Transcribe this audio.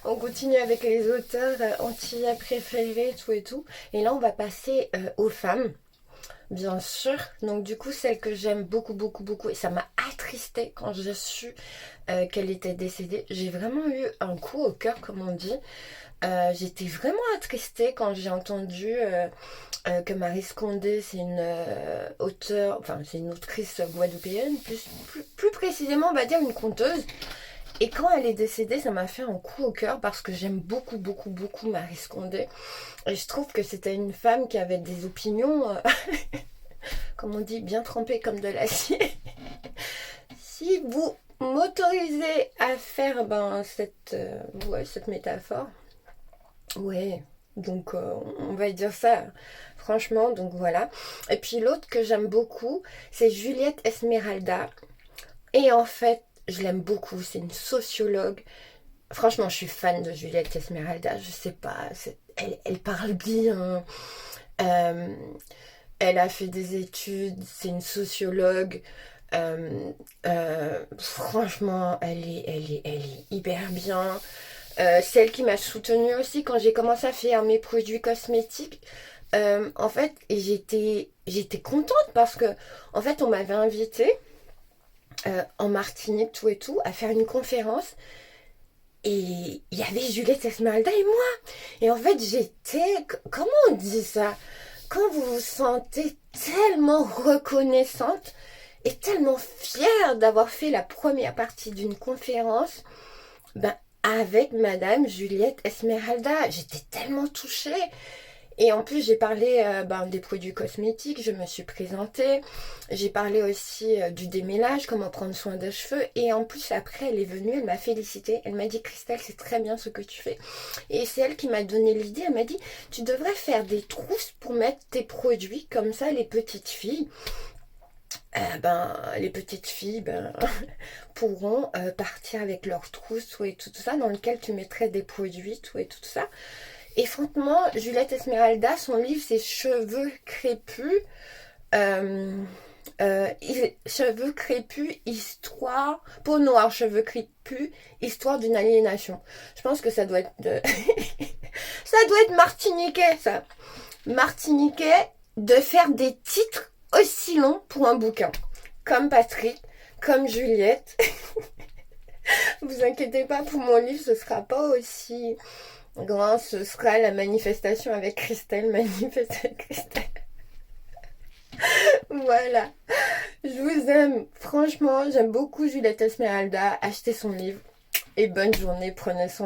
On continue avec les auteurs antillais préférés, tout et tout. Et là, on va passer aux femmes, bien sûr. Donc du coup, celle que j'aime beaucoup, beaucoup, beaucoup. Et ça m'a attristée quand j'ai su qu'elle était décédée. J'ai vraiment eu un coup au cœur, comme on dit. J'étais vraiment attristée quand j'ai entendu que Marie Scondé, c'est une auteure, enfin c'est une autrice guadeloupéenne, plus précisément on va dire une conteuse. Et quand elle est décédée, ça m'a fait un coup au cœur parce que j'aime beaucoup, beaucoup, beaucoup Marie Scondé. Et je trouve que c'était une femme qui avait des opinions, comme on dit, bien trempées comme de l'acier. Si vous m'autorisez à faire cette métaphore, ouais, donc on va dire ça, franchement, donc voilà. Et puis l'autre que j'aime beaucoup, c'est Juliette Esmeralda. Et en fait, je l'aime beaucoup, c'est une sociologue. Franchement, je suis fan de Juliette Esmeralda, je sais pas, elle parle bien, euh, elle a fait des études, c'est une sociologue. Franchement, elle est hyper bien. Celle qui m'a soutenue aussi quand j'ai commencé à faire mes produits cosmétiques. En fait, j'étais contente parce que, en fait, on m'avait invitée en Martinique, tout et tout, à faire une conférence. Et il y avait Juliette Esmeralda et moi. Et en fait, comment on dit ça? Quand vous vous sentez tellement reconnaissante et tellement fière d'avoir fait la première partie d'une conférence, ben, avec Madame Juliette Esmeralda. J'étais tellement touchée. Et en plus, j'ai parlé des produits cosmétiques, je me suis présentée. J'ai parlé aussi du démêlage, comment prendre soin des cheveux. Et en plus, après, elle est venue, elle m'a félicité. Elle m'a dit, Christelle, c'est très bien ce que tu fais. Et c'est elle qui m'a donné l'idée. Elle m'a dit, tu devrais faire des trousses pour mettre tes produits. Comme ça, les petites filles, les petites filles pourront partir avec leurs trousses tout et tout ça, dans lequel tu mettrais des produits, tout et tout ça. Et franchement, Juliette Esmeralda, son livre, c'est Cheveux crépus. Euh, cheveux crépus, histoire. Peau noire, cheveux crépus, histoire d'une aliénation. Je pense que ça doit être. Ça doit être martiniquais, ça. Martiniquais de faire des titres aussi longs pour un bouquin. Comme Patrick, comme Juliette. Vous inquiétez pas, pour mon livre, ce sera pas aussi grand, ce sera la manifestation avec Christelle, manifeste avec Christelle. Voilà. Je vous aime. Franchement, j'aime beaucoup Juliette Esmeralda. Achetez son livre. Et bonne journée. Prenez soin.